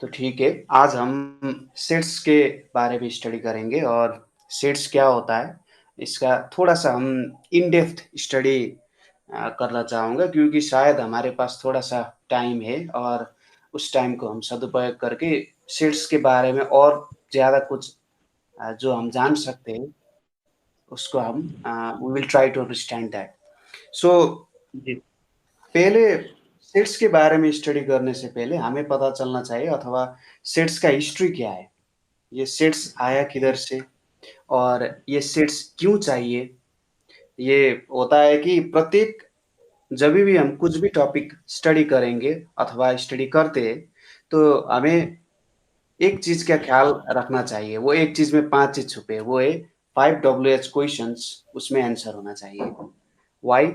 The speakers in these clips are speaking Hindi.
तो ठीक है, आज हम सेट्स के बारे में स्टडी करेंगे और सेट्स क्या होता है, इसका थोड़ा-सा हम इन डेप्थ स्टडी करना चाहूँगा क्योंकि शायद हमारे पास थोड़ा-सा टाइम है और उस टाइम को हम सदुपयोग करके सेट्स के बारे में और ज़्यादा कुछ जो हम जान सकते हैं, उसको हम we will try to understand that. So जी। पहले सेट्स के बारे में स्टडी करने से पहले हमें पता चलना चाहिए अथवा सेट्स का हिस्ट्री क्या है? ये सेट्स आया किधर से और ये सेट्स क्यों चाहिए? ये होता है कि प्रत्येक जभी भी हम कुछ भी टॉपिक स्टडी करेंगे अथवा स्टडी करते हैं, तो हमें एक चीज़ का ख़्याल रखना चाहिए। वो एक चीज़ में 5 चीज़ छुपे हैं, वो है 5 डब्ल्यूएच क्वेश्चन्स उसमें आंसर होना चाहिए। Why,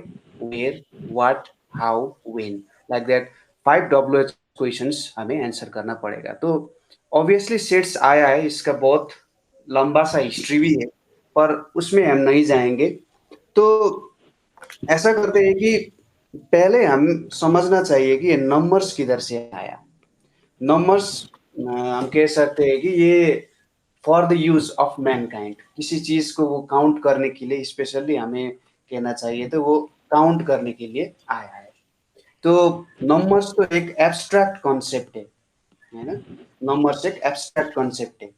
where, what, how, when like that 5 WH questions हमें आंसर करना पड़ेगा। तो ऑब्वियसली सेट्स आया है, इसका बहुत लंबा-सा हिस्ट्री भी है, पर उसमें हम नहीं जाएँगे। तो ऐसा करते हैं कि पहले हम समझना चाहिए कि ये नंबर्स किधर से आया। नंबर्स हम कह सकते हैं कि ये for the use of Mankind किसी चीज़ को वो काउंट करने के लिए स्पेशली हमें कहना चाहिए तो वो काउंट करने के लिए आया है। तो नंबर्स तो एक एब्स्ट्रैक्ट कॉन्सेप्ट है ना? नंबर्स एक एब्स्ट्रैक्ट कॉन्सेप्ट है।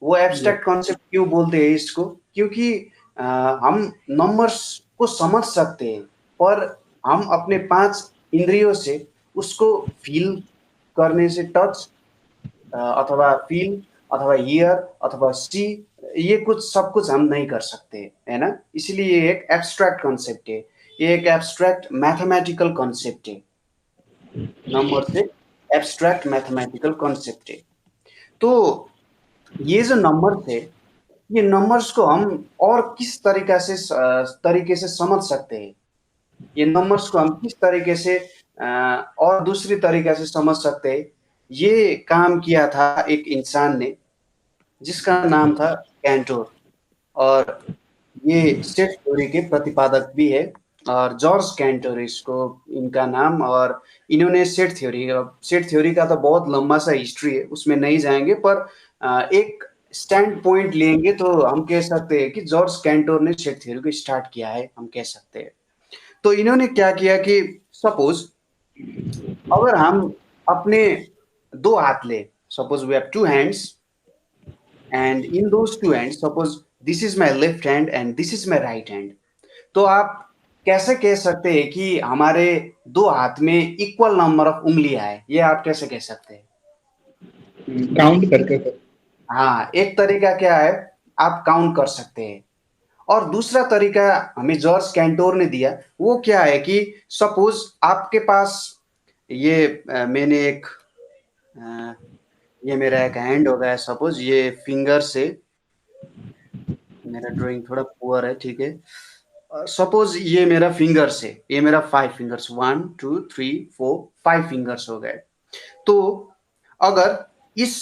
वो यस। एब्स्ट्रैक्ट कॉन्सेप्ट क्यों बोलते हैं इसको? क्योंकि हम नंबर्स को समझ सकते हैं, पर हम अपने 5 इंद्रियों से उसको फ़ील करने से टच अथवा फ़ील अथवा हियर अथवा सी ये कुछ सब कुछ हम नहीं कर सकते, है ना? इसलिए ये एक एब्स्ट्रैक्ट कॉन्सेप्ट है। ये एक एब्स्ट्रैक्ट मैथमेटिकल कॉन्सेप्ट है। नंबर्स एक एब्स्ट्रैक्ट मैथमेटिकल कॉन्सेप्ट है। तो ये जो नंबर्स है, ये नंबर्स को हम और किस तरीके से समझ सकते हैं? ये नंबर्स को हम किस तरीके से और दूसरी तरीके से समझ सकते हैं? ये काम किया था एक इंसान ने, जिसका नाम था कैंटोर और ये सेट थ्योरी के प्रतिपादक भी है और जॉर्ज कैंटोर इसको इनका नाम और इन्होंने सेट थ्योरी का तो बहुत लंबा सा हिस्ट्री है, उसमें नहीं जाएँगे पर एक स्टैंड पॉइंट लेंगे तो हम कह सकते हैं कि जॉर्ज कैंटोर ने सेट थ्योरी को स्टार्ट किया है, हम कह सकते हैं। तो इन्होंने क्या किया कि सपोज़ अगर हम अपने 2 हाथ लें, suppose we have 2 hands and in those 2 hands suppose this is my left hand and this is my right hand तो आप कैसे कह सकते हैं कि हमारे 2 हाथ में इक्वल नंबर ऑफ उँगलियाँ है? ये आप कैसे कह सकते हैं? काउंट करके सर। हाँ, एक तरीका क्या है, आप काउंट कर सकते हैं और दूसरा तरीका हमें जॉर्ज कैंटोर ने दिया, वो क्या है कि सपोज़ आपके पास ये मैंने एक अ, ये मेरा एक हैंड हो गया सपोज़ ये फिंगर से मेरा ड्राइंग थोड़ा पुअर है, ठीक है। सपोज़ ये मेरा फिंगर्स है, ये मेरा 5 फिंगर्स 1, 2, 3, 4, 5 फिंगर्स हो गए। तो अगर इस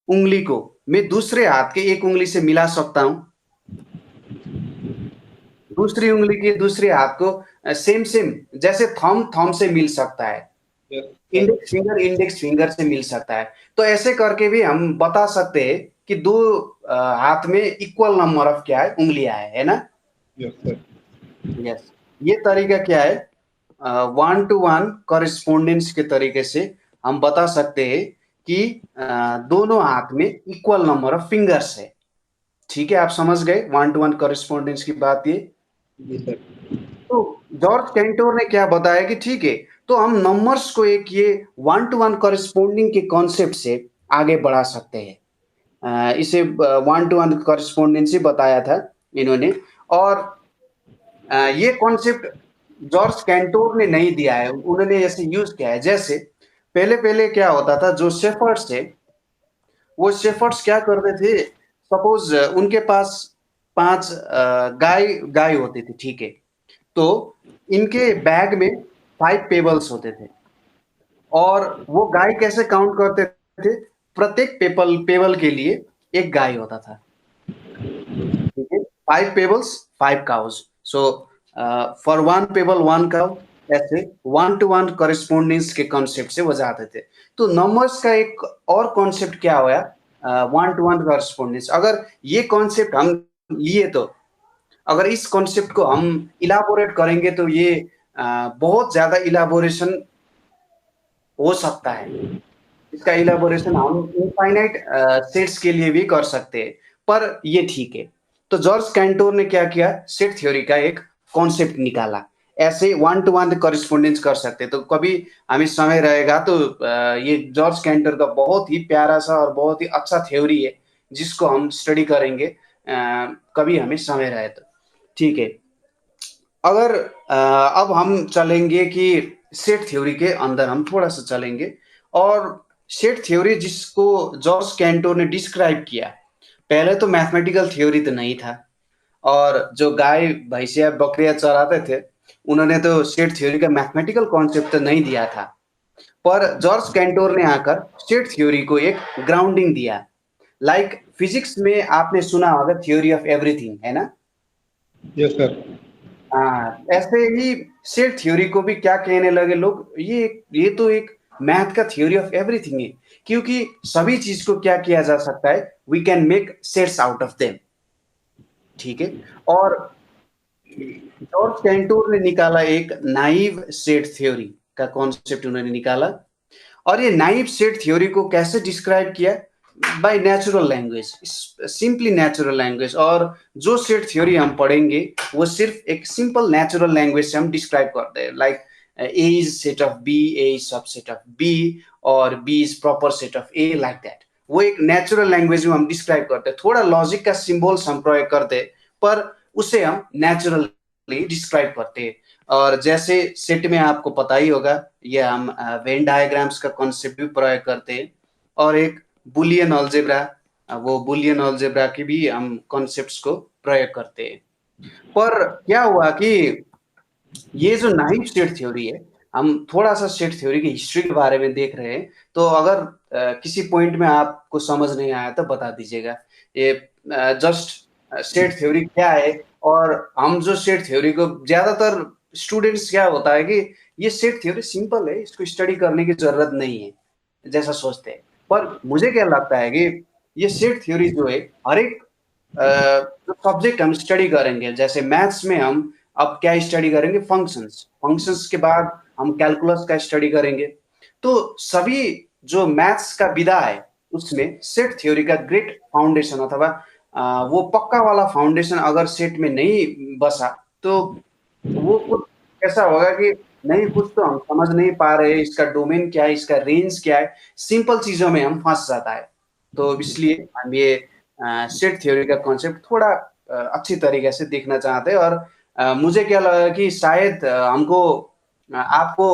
उँगली को मैं दूसरे हाथ के एक उँगली से मिला सकता हूँ, दूसरी उँगली के दूसरे हाथ को सेम जैसे थंब से मिल सकता है, यस सर। इंडेक्स फिंगर से मिल सकता है। तो ऐसे करके भी हम बता सकते हैं कि 2 हाथ में इक्वल नंबर ऑफ क्या है, उँगलियाँ है ना? Yes sir. यस, ये तरीका क्या है? 1 टू 1 कॉरेस्पॉन्डेंस के तरीके से हम बता सकते हैं कि दोनों हाथ में इक्वल नंबर ऑफ फिंगर्स है। ठीक है, आप समझ गए 1 टू 1 कॉरेस्पॉन्डेंस की बात ये? जी सर। तो जॉर्ज कैंटोर ने क्या बताया कि ठीक है, तो हम नंबर्स को एक ये 1 टू 1 कॉरेस्पॉन्डिंग के कॉन्सेप्ट से आगे बढ़ा सकते हैं। इसे 1 टू 1 कॉरेस्पॉन्डेंस ही बताया था इन्होंने और ये कॉन्सेप्ट जॉर्ज कैंटोर ने नहीं दिया है, उन्होंने ऐसे यूज़ किया है। जैसे पहले-पहले क्या होता था जो शेफ़र्ड्स थे, वो शेफ़र्ड्स क्या करते थे, सपोज़ उनके पास 5 गाय होती थी, ठीक है? तो इनके बैग में 5 पेबल्स होते थे और वो गाय कैसे काउंट करते थे? प्रत्येक पेबल के लिए 1 गाय होता था। ठीक है? 5 pebbles, 5 cows. So, for 1 pebble, 1 cow, ऐसे वन टू वन कॉरेस्पॉन्डेंस के कॉन्सेप्ट से वो जाते थे। तो नंबर्स का एक और कॉन्सेप्ट क्या हुआ, वन टू वन कॉरेस्पॉन्डेंस। अगर ये कॉन्सेप्ट हम लिए तो अगर इस कॉन्सेप्ट को हम इलाबोरेट करेंगे तो ये बहुत ज्यादा इलाबोरेशन हो सकता है। इसका इलाबोरेशन हम इनफाइनाइट सेट्स के लिए भी कर सकते हैं, पर ये ठीक है। तो जॉर्ज कैंटोर ने क्या किया, सेट थ्योरी का एक कॉन्सेप्ट निकाला, ऐसे वन टू वन कॉरेस्पॉन्डेंस कर सकते। तो कभी हमें समय रहेगा तो ये जॉर्ज कैंटोर का बहुत ही प्यारा सा और बहुत ही अच्छा थ्योरी है, जिसको हम स्टडी करेंगे कभी हमें समय रहे तो। ठीक है, अगर अब हम चलेंगे कि सेट थ्योरी के अंदर हम थोड़ा सा चलेंगे, और सेट थ्योरी जिसको जॉर्ज कैंटोर ने डिस्क्राइब किया, पहले तो मैथमेटिकल थ्योरी तो नहीं था, और जो गाय भैंसिया बकरियां चराते थे उन्होंने तो सेट थ्योरी का मैथमेटिकल कॉन्सेप्ट तो नहीं दिया था। पर जॉर्ज कैंटोर ने आकर सेट थ्योरी को एक ग्राउंडिंग दिया। लाइक फिजिक्स में आपने सुना होगा थ्योरी ऑफ एवरीथिंग, है ना? Yes sir. हाँ, ऐसे ही सेट थ्योरी को भी क्या कहने लगे लोग, ये तो एक मैथ का थ्योरी ऑफ एवरीथिंग है, क्योंकि सभी चीज को क्या किया जा सकता है, we can make sets out of them. ठीक है, और जॉर्ज कैंटोर ने निकाला एक नाइव सेट थ्योरी का कॉन्सेप्ट उन्होंने निकाला, और ये नाइव सेट थ्योरी को कैसे डिस्क्राइब किया, by natural language, simply natural language. और जो सेट थ्योरी हम पढ़ेंगे वो सिर्फ एक सिंपल नेचुरल लैंग्वेज से हम डिस्क्राइब करते हैं, like A is set of B, A is subset of B, और B is proper set of A, like that. वो एक नेचुरल लैंग्वेज में हम डिस्क्राइब करते हैं, थोड़ा लॉजिक का सिंबल्स हम प्रयोग करते हैं, पर उसे हम नेचुरली डिस्क्राइब करते हैं। और जैसे सेट में आपको पता ही होगा, ये हम वेन डायग्राम्स का कॉन्सेप्ट भी प्रयोग करते हैं, और एक बुलियन अलजेब्रा, वो बुलियन अलजेब्रा की भी हम कॉन्सेप्ट्स को प्रयोग करते हैं। पर क्या हुआ कि ये जो नाइव सेट थ्योरी है, हम थोड़ा सा सेट थ्योरी की हिस्ट्री के बारे में देख रहे हैं, तो अगर किसी पॉइंट में आपको समझ नहीं आया तो बता दीजिएगा। ये जस्ट सेट थ्योरी क्या है, और हम जो सेट थ्योरी को ज्यादातर स्टूडेंट्स क्या होता है कि ये सेट थ्योरी सिंपल है, इसको स्टडी करने की जरूरत नहीं है जैसा सोचते हैं। पर मुझे क्या लगता है कि ये सेट थ्योरी जो है, हर एक जो सब्जेक्ट हम स्टडी करेंगे, जैसे मैथ्स में हम अब क्या स्टडी करेंगे, फंक्शंस, फंक्शंस के बाद हम कैलकुलस का स्टडी करेंगे। तो सभी जो मैथ्स का विधा है उसमें सेट थ्योरी का ग्रेट फाउंडेशन, अथवा वो पक्का वाला फाउंडेशन अगर सेट में नहीं बसा तो वो कुछ ऐसा होगा कि नहीं, कुछ तो हम समझ नहीं पा रहे, इसका डोमेन क्या है, इसका रेंज क्या है, सिंपल चीजों में हम फंस जाता है। तो इसलिए हम ये सेट थ्योरी का कॉन्सेप्ट थोड़ा अच्छी तरीके से देखना चाहते हैं, और मुझे क्या लगा कि शायद हमको आपको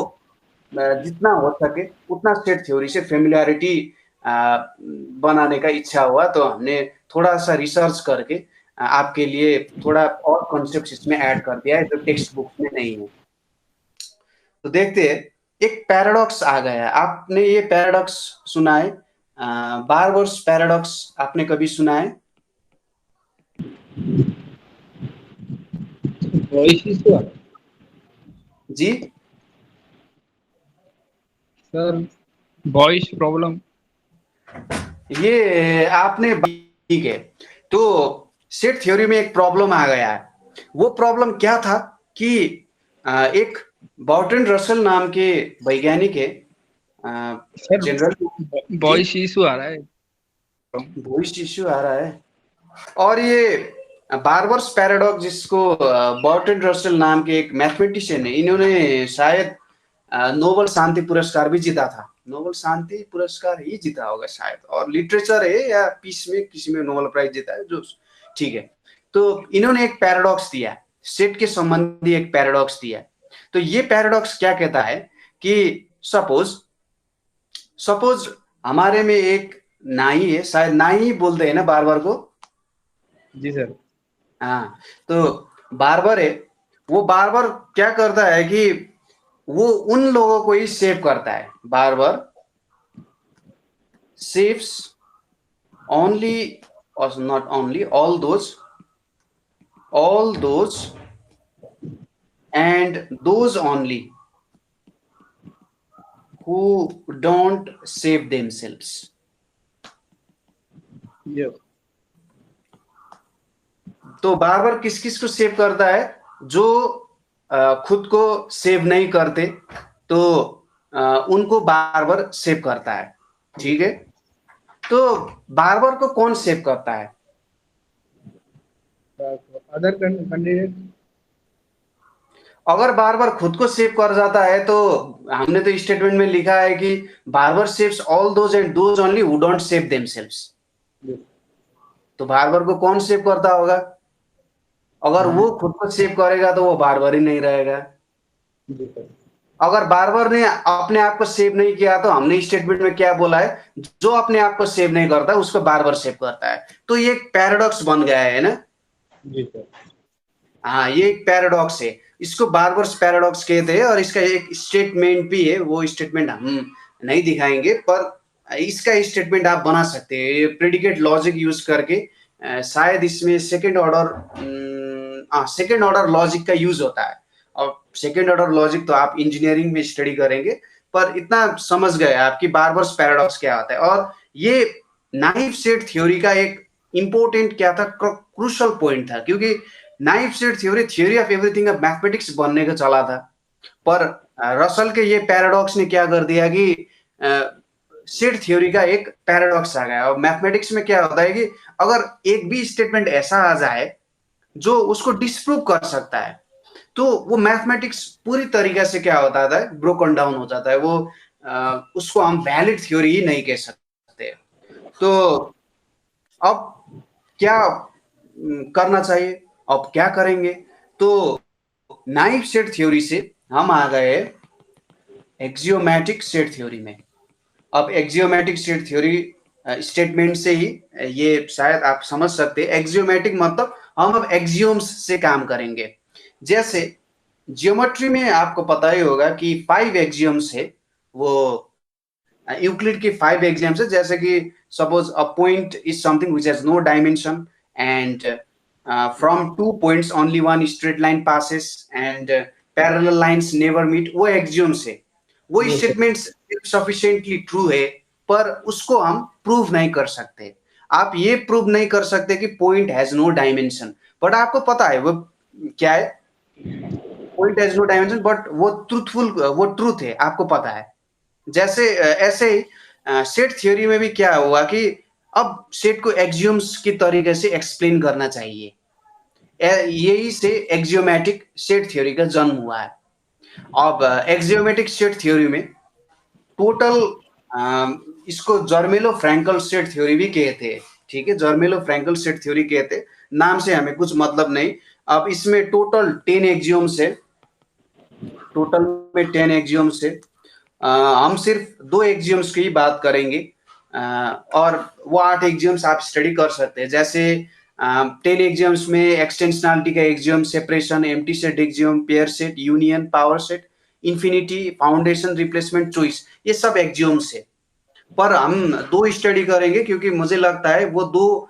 जितना हो सके उतना सेट थ्योरी से फेमिलियरिटी बनाने का इच्छा हुआ, तो हमने थोड़ा सा रिसर्च करके आपके लिए थोड़ा और कॉन्सेप्ट इसमें ऐड कर दिया है जो टेक्स्ट बुक में नहीं है। तो देखते हैं, एक पैराडॉक्स आ गया है, आपने ये पैराडॉक्स सुना है, बारबर्स पैराडॉक्स आपने कभी सुना है? वॉइस इशू जी सर, वॉइस प्रॉब्लम। ये आपने, ठीक है। तो सेट थ्योरी में एक प्रॉब्लम आ गया है, वो प्रॉब्लम क्या था कि एक बर्ट्रैंड रसल नाम के वैज्ञानिक है, सर जनरल वॉइस इशू आ रहा है। वॉइस इश्यू आ रहा है। और ये बारबर्स पैराडॉक्स, जिसको बर्ट्रैंड रसल नाम के एक मैथमेटिशियन है, इन्होंने शायद नोबेल शांति पुरस्कार भी जीता था, नोबेल शांति पुरस्कार ही जीता होगा शायद, और लिटरेचर है या पीस में किसी में नोबेल प्राइज जीता है जो, ठीक है। तो इन्होंने एक पैराडॉक्स दिया, सेट के संबंधी एक पैराडॉक्स दिया। तो ये पैराडॉक्स क्या कहता है कि सपोज सपोज हमारे में एक नाई है, शायद नाई ही बोलते हैं ना बार को? जी सर। हाँ, तो बार्बर है, वो बार्बर क्या करता है कि वो उन लोगों को ही सेव करता है, बार्बर सेव्स ओनली, और not only, all those and those only who don't save themselves. Yes. तो बार बार किस किस को सेव करता है? जो खुद को सेव नहीं करते तो उनको बार बार सेव करता है, ठीक है? तो बार बार को कौन सेव करता है? Other candidate. अगर बार बार खुद को सेव कर जाता है तो हमने तो स्टेटमेंट में लिखा है कि बार बार saves all those and those only who don't save themselves. तो बार बार को कौन सेव करता होगा? अगर वो खुद को सेव करेगा तो वो बार बार ही नहीं रहेगा। अगर बार बार ने अपने आप को सेव नहीं किया तो हमने स्टेटमेंट में क्या बोला है? जो अपने आप को सेव नहीं करता उसको बार बार सेव करता है। तो ये एक पैराडॉक्स बन गया है ना? जी सर। हाँ, ये एक पैराडॉक्स है, इसको बार्बर्स पैराडॉक्स कहते हैं। और इसका एक स्टेटमेंट भी है, वो स्टेटमेंट हम नहीं दिखाएंगे, पर इसका स्टेटमेंट आप बना सकते हैं प्रेडिकेट लॉजिक यूज करके। शायद इसमें सेकेंड ऑर्डर लॉजिक का यूज होता है। और सेकेंड ऑर्डर लॉजिक तो आप इंजीनियरिंग में स्टडी करेंगे, पर इतना समझ गए आपकी बार्बर्स पैराडॉक्स क्या होता है। और ये नाइफ सेट थ्योरी का एक इंपॉर्टेंट क्या था, क्रूशल पॉइंट था, क्योंकि knife set theory of everything of mathematics बनने का चला था। पर रसल के ये पैराडॉक्स ने क्या कर दिया कि सेट थ्योरी का एक पैराडॉक्स आ गया। और मैथमेटिक्स में क्या होता है कि अगर एक भी स्टेटमेंट ऐसा आ जाए जो उसको डिस्प्रूव कर सकता है तो वो मैथमेटिक्स पूरी तरीके से क्या होता है, ब्रोकन डाउन हो जाता है। वो उसको हम वैलिड थ्योरी ही नहीं कह सकते। तो अब क्या करना चाहिए, अब क्या करेंगे? तो नाइफ सेट थ्योरी से हम आ गए एक्सियोमेटिक सेट थ्योरी में। अब एक्सियोमेटिक सेट थ्योरी स्टेटमेंट से ही ये शायद आप समझ सकते हैं। एक्सियोमेटिक मतलब हम अब एक्सियोम्स से काम करेंगे। जैसे जियोमेट्री में आपको पता ही होगा कि 5 एक्सियोम्स है, वो यूक्लिड की 5 एक्सियोम्स है। जैसे कि suppose a point is something which has no dimension and from 2 points only one straight line passes and parallel lines never meet, वो एक्सियोम्स है। वो स्टेटमेंट्स सफिशिएंटली ट्रू है, पर उसको हम प्रूव नहीं कर सकते। आप ये प्रूव नहीं कर सकते कि point has no dimension, but आपको पता है वो क्या है, point has no dimension, but वो ट्रूथफुल, वो ट्रूथ है, आपको पता है। जैसे ऐसे ही सेट थ्योरी में भी क्या हुआ कि अब सेट को एक्सियोम्स की तरीके से एक्सप्लेन करना चाहिए। यही से एक्सियोमेटिक सेट थ्योरी का जन्म हुआ है। अब एक्सियोमेटिक सेट थ्योरी में टोटल इसको जर्मेलो फ्रैंकल सेट थ्योरी भी कहते हैं, ठीक है? जर्मेलो फ्रैंकल सेट थ्योरी कहते हैं, नाम से हमें कुछ मतलब नहीं। अब इसमें टोटल 10 एक्सियोम्स है, टोटल में 10 एक्सियोम्स है। हम सिर्फ 2 एक्सियोम्स की ही बात करेंगे, और वो 8 एक्सियोम्स आप स्टडी कर सकते हैं। जैसे 10 एक्सियोम्स में एक्सटेंशनलिटी का axiom, separation, empty set axiom, pair set, union, power set, infinity, foundation, replacement, choice, ये सब एक्सियोम्स है। पर हम 2 स्टडी करेंगे क्योंकि मुझे लगता है वो 2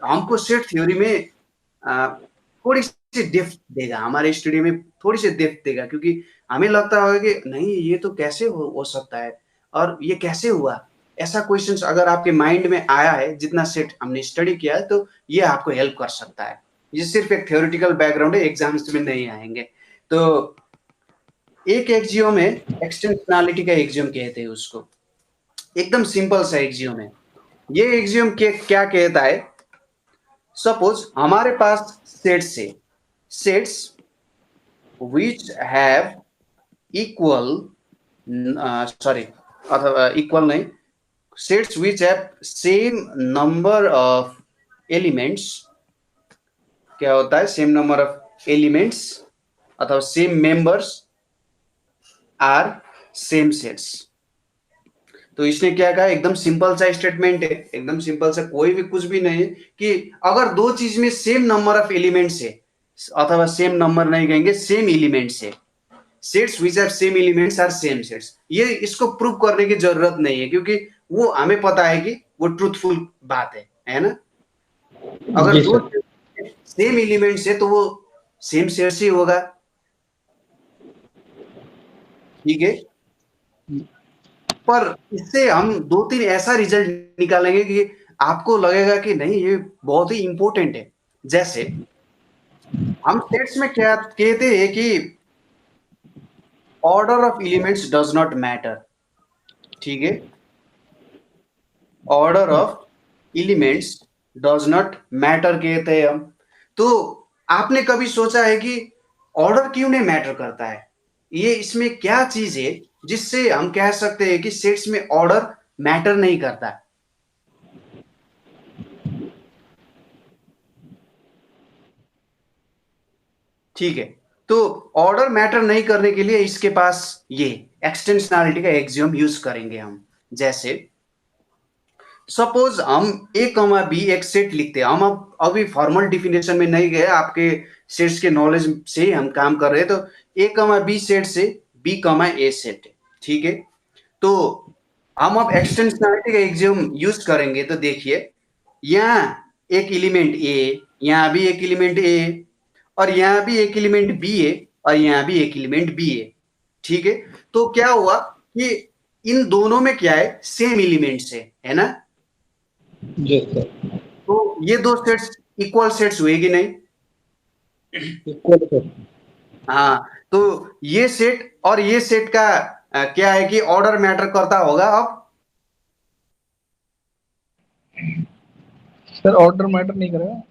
हमको सेट थ्योरी में थोड़ी सी डेप्थ देगा, हमारे स्टडी में थोड़ी सी डेप्थ देगा, क्योंकि हमें लगता होगा कि नहीं ये तो कैसे हो सकता है और ये कैसे हुआ। ऐसा क्वेश्चंस अगर आपके माइंड में आया है, जितना सेट हमने स्टडी किया है, तो ये आपको हेल्प कर सकता है। ये सिर्फ एक थ्योरेटिकल बैकग्राउंड है, एग्जाम्स में नहीं आएंगे। तो एक एक्सियोम है, एक्सटेंशनलिटी का एक्सियोम कहते हैं उसको, एकदम सिंपल सा एक्सियोम है। ये एक्सियोम क्या कहता है? सपोज हमारे पास सेट्स है, sets which have equal sorry अथवा इक्वल नहीं, sets which have same number of elements, क्या होता है सेम नंबर ऑफ एलिमेंट्स अथवा same members are same sets. तो इसने क्या कहा, एकदम सिंपल सा स्टेटमेंट है, एकदम सिंपल सा, कोई भी कुछ भी नहीं है, कि अगर 2 चीज में सेम नंबर ऑफ एलिमेंट्स है, अथवा सेम नंबर नहीं कहेंगे, सेम एलिमेंट्स है, sets which have same elements are same sets. ये इसको प्रूव करने की जरूरत नहीं है, क्योंकि वो हमें पता है कि वो ट्रूथफुल बात है ना? अगर 2 सेम एलिमेंट्स है तो वो सेम सेट्स ही होगा, ठीक है? पर इससे हम 2-3 ऐसा रिजल्ट निकालेंगे कि आपको लगेगा कि नहीं ये बहुत ही इंपॉर्टेंट है। जैसे हम सेट्स में क्या कहते हैं कि order of elements does not matter, ठीक है? Order of elements does not matter कहते हैं हम। तो आपने कभी सोचा है कि ऑर्डर क्यों नहीं मैटर करता है? ये इसमें क्या चीज है जिससे हम कह सकते हैं कि सेट्स में ऑर्डर मैटर नहीं करता? ठीक है, तो ऑर्डर मैटर नहीं करने के लिए इसके पास ये एक्सटेंशनैलिटी का एक्सियोम यूज करेंगे हम। जैसे सपोज हम ए कमा बी एक सेट लिखते हैं, हम अब अभी फॉर्मल डिफिनेशन में नहीं गए, आपके सेट्स के नॉलेज से हम काम कर रहे हैं। तो ए कमा बी सेट से बी कमा ए सेट है, ठीक है? तो हम अब एक्सटेंशनैलिटी का एक्सियोम यूज करेंगे। तो देखिए यहाँ एक एलिमेंट ए, यहाँ भी एक एलिमेंट ए, और यहाँ भी एक एलिमेंट बी है, और यहाँ भी एक एलिमेंट बी है, ठीक है? तो क्या हुआ कि इन दोनों में क्या है, सेम एलिमेंट्स है ना? Yes sir. तो ये दो सेट्स इक्वल सेट्स हुए कि नहीं? Equal sir. हाँ, तो ये सेट और ये सेट का क्या है कि ऑर्डर मैटर करता होगा। अब सर ऑर्डर मैटर नहीं करेगा।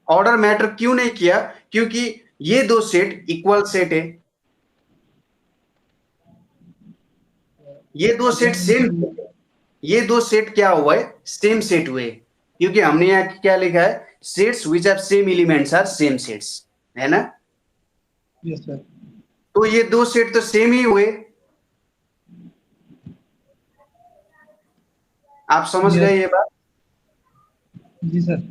ऑर्डर मैटर क्यों नहीं किया? क्योंकि ये दो सेट इक्वल सेट है, ये दो सेट सेम, ये दो सेट क्या हुआ है, सेम सेट हुए। क्योंकि हमने यहाँ क्या लिखा है, sets which have same elements are same sets, है ना? Yes sir. तो ये दो सेट तो सेम ही हुए। आप समझ Yes. गए ये बात? जी सर।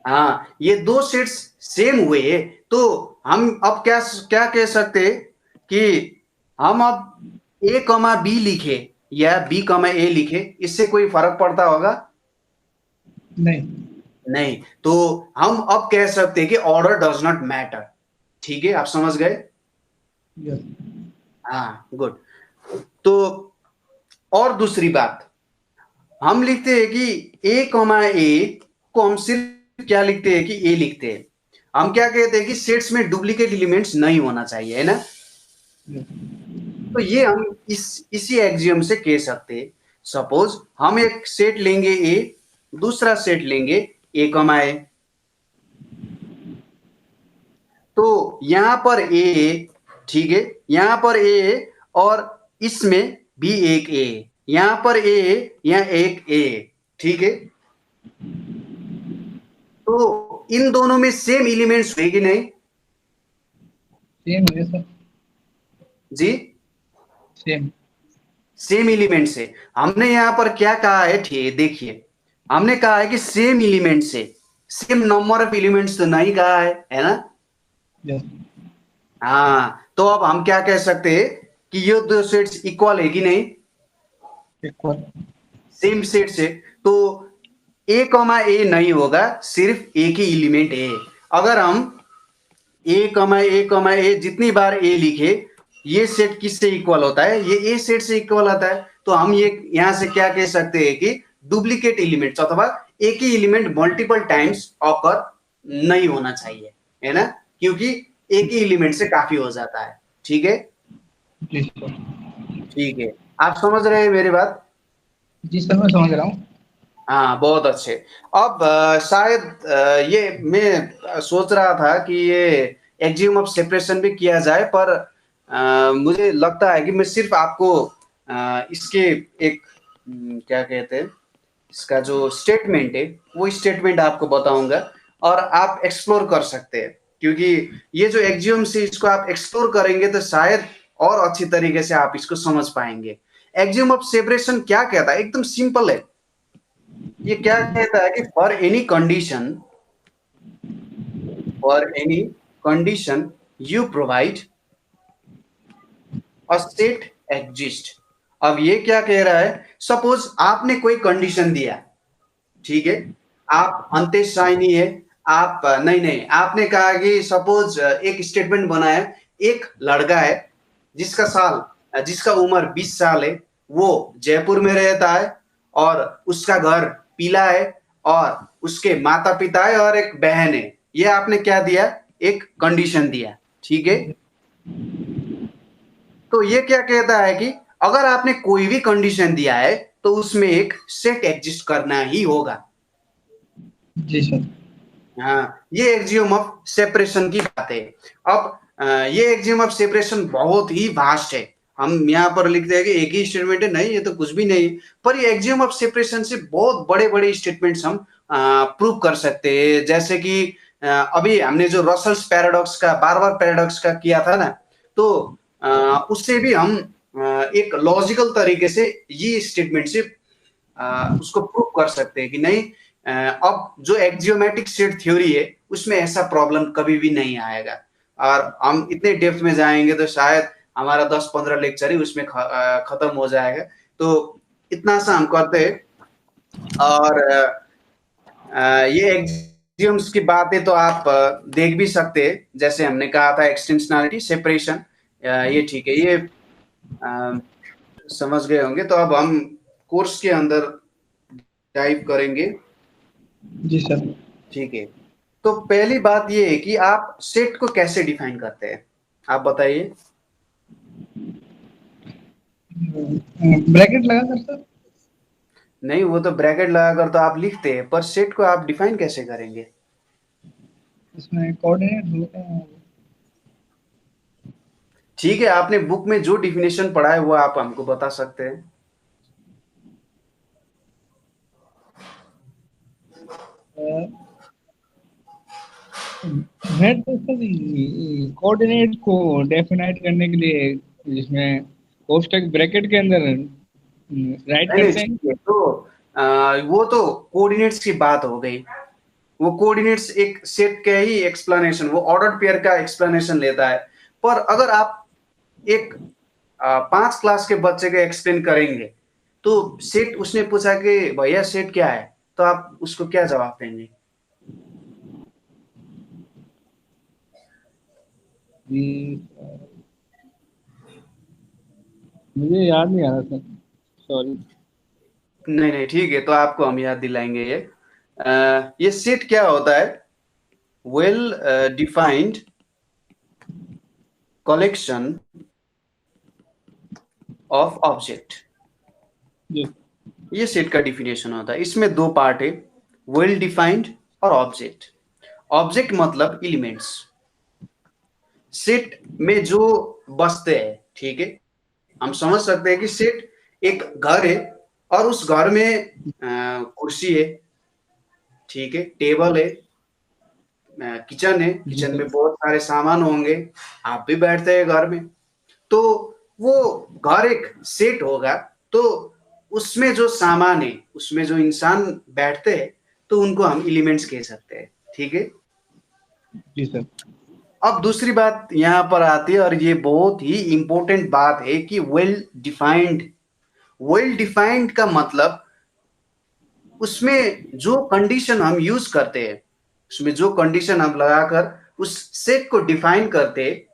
हाँ, ये दो सेट्स सेम हुए। तो हम अब क्या क्या कह सकते हैं कि हम अब ए कमा बी लिखे या बी कमा ए लिखे, इससे कोई फर्क पड़ता होगा? नहीं। नहीं। तो हम अब कह सकते हैं कि ऑर्डर डज नॉट मैटर। ठीक है, आप समझ गए? यस। हाँ, गुड। तो और दूसरी बात, हम लिखते हैं कि ए कमा ए को हम सिर्फ क्या लिखते हैं कि ए लिखते हैं। हम क्या कहते हैं कि सेट्स में डुप्लीकेट एलिमेंट्स नहीं होना चाहिए, है ना? तो ये हम इसी एक्सियम से कह सकते हैं। सपोज हम एक सेट लेंगे ए, दूसरा सेट लेंगे ए कमा ए। तो यहां पर ए, ठीक है, यहां पर ए और इसमें भी एक ए, यहां पर ए, यहां एक ए, ठीक है? तो इन दोनों में सेम एलिमेंट्स हुए कि नहीं? सेम है सर। जी, सेम एलिमेंट्स है। हमने यहां पर क्या कहा है, ठीक देखिए, हमने कहा है कि सेम एलिमेंट से, सेम नंबर ऑफ एलिमेंट्स तो नहीं कहा है ना? यस। हाँ, तो अब हम क्या कह सकते हैं कि ये दो सेट्स इक्वल है कि नहीं? इक्वल। सेम सेट से। तो ए कमा ए नहीं होगा, सिर्फ एक ही एलिमेंट है। अगर हम ए कमा ए जितनी बार ए लिखे, ये सेट किससे इक्वल होता है, ये ए सेट से इक्वल होता है। तो हम ये यहां से क्या कह सकते हैं कि डुप्लीकेट एलिमेंट्स अथवा एक ही एलिमेंट मल्टीपल टाइम्स ऑकर नहीं होना चाहिए, है ना? क्योंकि एक ही एलिमेंट से काफी हो जाता है। ठीक है? जी सर। ठीक है, आप समझ रहे हैं मेरी बात? जी सर, मैं समझ रहा हूँ। हाँ, बहुत अच्छे। अब शायद ये मैं सोच रहा था कि ये एक्सियम ऑफ सेपरेशन भी किया जाए, पर मुझे लगता है कि मैं सिर्फ आपको इसके एक क्या कहते हैं, इसका जो स्टेटमेंट है वो स्टेटमेंट आपको बताऊंगा, और आप एक्सप्लोर कर सकते हैं। क्योंकि ये जो एक्सियम से इसको आप एक्सप्लोर करेंगे तो शायद और अच्छी तरीके से आप इसको समझ पाएंगे। एक्सियम ऑफ सेपरेशन क्या कहता है, एकदम सिंपल है। ये क्या कहता है कि for any condition you provide a set exist. अब ये क्या कह रहा है, सपोज आपने कोई कंडीशन दिया, ठीक है, आप अंत्यशायनी है, आप नहीं आपने कहा कि सपोज एक स्टेटमेंट बनाया, एक लड़का है जिसका साल जिसका उम्र 20 साल है, वो जयपुर में रहता है और उसका घर पीला है और उसके माता पिता है और एक बहन है। ये आपने क्या दिया? एक कंडीशन दिया, ठीक है। तो ये क्या कहता है कि अगर आपने कोई भी कंडीशन दिया है तो उसमें एक सेट एग्जिस्ट करना ही होगा। जी सर। हाँ, ये एक्सियोम ऑफ सेपरेशन की बात है। अब ये एक्सियोम ऑफ सेपरेशन बहुत ही वास्ट है। हम यहाँ पर लिखते हैं कि एक ही स्टेटमेंट है, नहीं, ये तो कुछ भी नहीं है। पर ये एक्सियोम ऑफ सेपरेशन से बहुत बड़े बड़े स्टेटमेंट्स हम प्रूव कर सकते हैं। जैसे कि अभी हमने जो रसल्स पैराडॉक्स का, बार बार पैराडॉक्स का किया था ना, तो उससे भी हम एक लॉजिकल तरीके से ये स्टेटमेंट से उसको प्रूव कर सकते हैं कि नहीं, अब जो एक्जियोमेटिक सेट थ्योरी है उसमें ऐसा प्रॉब्लम कभी भी नहीं आएगा। और हम इतने डेप्थ में जाएंगे तो शायद हमारा 10-15 लेक्चर ही उसमें खत्म हो जाएगा। तो इतना सा हम करते हैं। और ये एक्सियम्स की बातें तो आप देख भी सकते हैं। जैसे हमने कहा था एक्सटेंशनलिटी, सेपरेशन, ये ठीक है, ये समझ गए होंगे। तो अब हम कोर्स के अंदर टाइप करेंगे। जी सर। ठीक है। तो पहली बात ये है कि आप सेट को कैसे डिफाइन करते हैं, आप बताइए। ब्रैकेट लगा कर सर? नहीं, वो तो ब्रैकेट लगाकर तो आप लिखते हैं, पर सेट को आप डिफाइन कैसे करेंगे? इसमें कोऑर्डिनेट होते हैं। ठीक है, आपने बुक में जो डिफिनेशन पढ़ा है वो आप हमको बता सकते हैं। मैं तो सर कोऑर्डिनेट को डेफिनाइट करने के लिए जिसमें कोष्टक ब्रैकेट के अंदर राइट नहीं नहीं, करते हैं। ठीक है। तो वो तो कोऑर्डिनेट्स की बात हो गई। वो कोऑर्डिनेट्स एक सेट का ही एक्सप्लेनेशन, वो ऑर्डर्ड पेयर का एक्सप्लेनेशन लेता है। पर अगर आप एक 5 क्लास के बच्चे को एक्सप्लेन करेंगे तो सेट, उसने पूछा कि भैया सेट क्या है, तो आप उसको क्या जवाब देंगे? मुझे याद नहीं आ रहा सर, सॉरी। नहीं नहीं, ठीक है, तो आपको हम याद दिलाएंगे। ये सेट क्या होता है? Well defined collection of object, जी ये सेट का डिफिनेशन होता है। इसमें दो पार्ट है, वेल डिफाइंड और ऑब्जेक्ट। ऑब्जेक्ट मतलब एलिमेंट्स, सेट में जो बसते हैं, ठीक है। हम समझ सकते हैं कि सेट एक घर है और उस घर में कुर्सी है, ठीक है, टेबल है, किचन है, जी किचन सर। में बहुत सारे सामान होंगे, आप भी बैठते हैं घर में। तो वो घर एक सेट होगा। तो उसमें जो सामान है, उसमें जो इंसान बैठते हैं, तो उनको हम एलिमेंट्स कह सकते हैं, ठीक है। जी सर। अब दूसरी बात यहाँ पर आती है और ये बहुत ही इंपॉर्टेंट बात है कि वेल डिफाइंड। वेल डिफाइंड का मतलब उसमें जो कंडीशन हम यूज करते हैं, उसमें जो कंडीशन हम लगाकर उस सेट को डिफाइन करते हैं,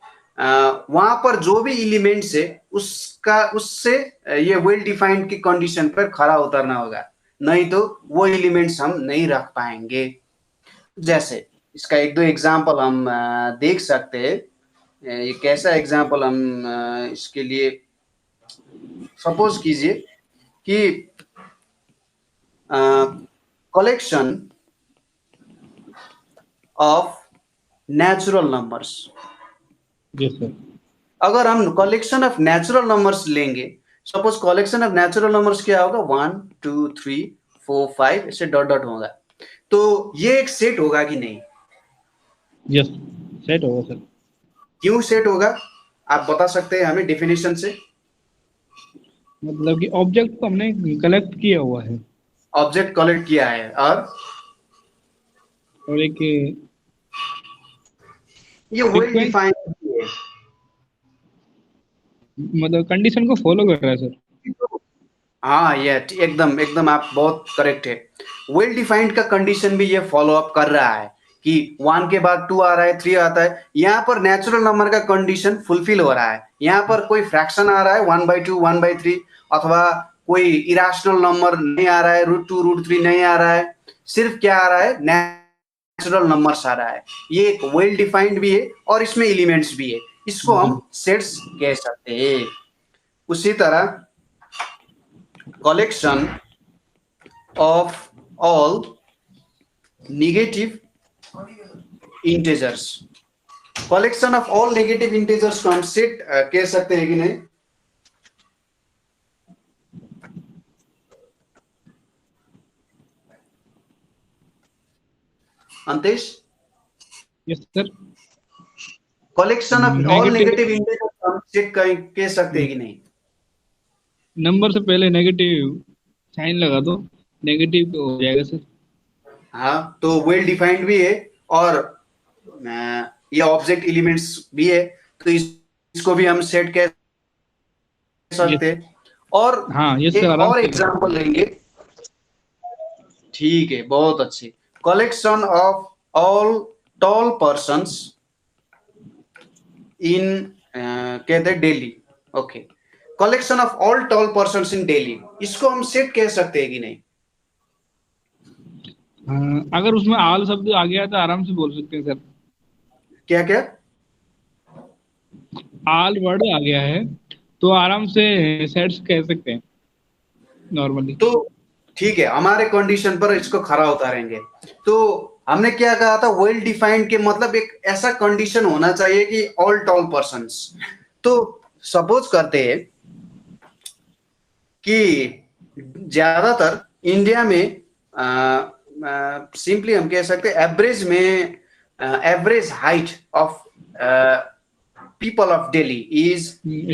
वहां पर जो भी एलिमेंट्स है उसका, उससे ये वेल डिफाइंड की कंडीशन पर खरा उतरना होगा, नहीं तो वो एलिमेंट्स हम नहीं रख पाएंगे। जैसे इसका एक दो एग्जांपल हम देख सकते हैं। ये कैसा एग्जांपल हम इसके लिए सपोज कीजिए कि कलेक्शन ऑफ नेचुरल नंबर्स। जी सर। अगर हम कलेक्शन ऑफ नेचुरल नंबर्स लेंगे, suppose collection of natural numbers क्या होगा, 1 2 3 4 5 ऐसे डॉट डॉट होगा। तो ये एक सेट होगा कि नहीं? यस, सेट होगा सर। क्यों सेट होगा, आप बता सकते हैं हमें डेफिनेशन से? मतलब कि ऑब्जेक्ट को हमने कलेक्ट किया हुआ है ऑब्जेक्ट कलेक्ट किया है और एक ये वेल सीक्वेंस, डिफाइंड है। मतलब कंडीशन को फॉलो कर रहा है सर। हाँ, ये एकदम एकदम आप बहुत करेक्ट है। वेल डिफाइंड का कंडीशन भी ये फॉलो अप कर रहा है कि 1 के बाद 2 आ रहा है, 3 आता है, यहाँ पर नेचुरल नंबर का कंडीशन फुलफिल हो रहा है। यहाँ पर कोई फ्रैक्शन आ रहा है 1/2, 1/3, अथवा कोई इरेशनल नंबर नहीं आ रहा है, √2, √3 नहीं आ रहा है, सिर्फ क्या आ रहा है, नेचुरल नंबर्स आ रहा है। ये एक वेल डिफाइंड भी है और इसमें एलिमेंट्स भी है, इसको हम सेट्स कह सकते हैं। उसी तरह collection of all negative integers, collection of all negative integers को हम सेट कह सकते हैं कि नहीं? Antesh, yes sir. Collection of all negative integers हम सेट कह सकते हैं कि नहीं? नंबर से पहले नेगेटिव साइन लगा दो, नेगेटिव तो हो जाएगा सर। हाँ, तो वेल डिफाइंड भी है और ये ऑब्जेक्ट एलिमेंट्स भी है, तो इसको भी हम सेट कह सकते हैं। और हाँ, ये एक आराम और से एग्जांपल लेंगे। ठीक है, बहुत अच्छे। Collection of all toll persons इन कहते हैं Delhi. Okay, collection of all toll persons इन दिल्ली, इसको हम सेट कह सकते हैं कि नहीं? अगर उसमें आल शब्द आ गया तो आराम से बोल सकते हैं सर। क्या क्या? आल वर्ड आ गया है तो आराम से सेट्स कह सकते हैं नॉर्मली। तो ठीक है, हमारे कंडीशन पर इसको खरा उतारेंगे। तो हमने क्या कहा था, वेल डिफाइंड के मतलब एक ऐसा कंडीशन होना चाहिए कि ऑल टॉल पर्सन्स। तो सपोज करते हैं कि ज्यादातर इंडिया में सिंपली हम कह सकते हैं एवरेज में average height of people of Delhi is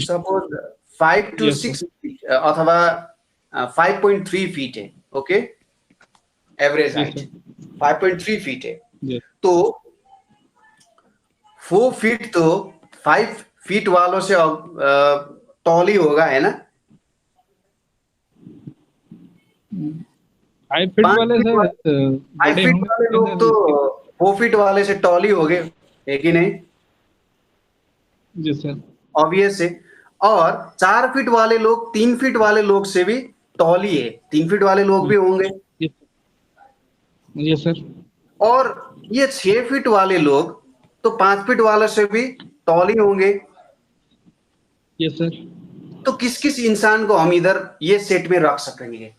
suppose 5 to 6 feet अथवा 5.3 फीट है। ओके, एवरेज हाइट 5.3 फीट है। तो 4 फीट तो 5 फीट वालों से टॉल ही होगा, है ना? 5 फीट वाले सर 5 फीट वाले लोग तो 4 फीट वाले से टॉल ही हो गए, है कि नहीं? जी सर, ऑब्वियस है। और 4 फीट वाले लोग 3 फीट वाले लोग से भी टॉल ही है, 3 फीट वाले लोग भी होंगे। Yes sir. और ये 6 फीट वाले लोग तो 5 फीट वाले से भी टॉल ही होंगे। Yes sir. तो किस किस इंसान को हम इधर ये सेट में रख सकेंगे?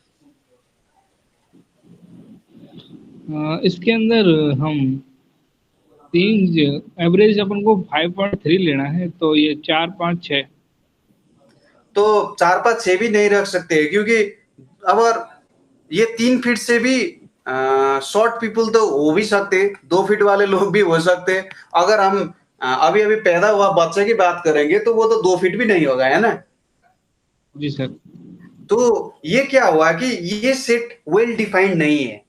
इसके अंदर हम तीन एवरेज अपन को 5.3 लेना है, तो ये 4, 5, 6। तो 4, 5, 6 भी नहीं रख सकते, क्योंकि अगर ये 3 फीट से भी शॉर्ट पीपल तो हो भी सकते, 2 फीट वाले लोग भी हो सकते। अगर हम अभी अभी पैदा हुआ बच्चे की बात करेंगे तो वो तो 2 फीट भी नहीं होगा, है ना? जी सर। तो ये क्या हुआ कि ये सेट वेल डिफाइंड नहीं है।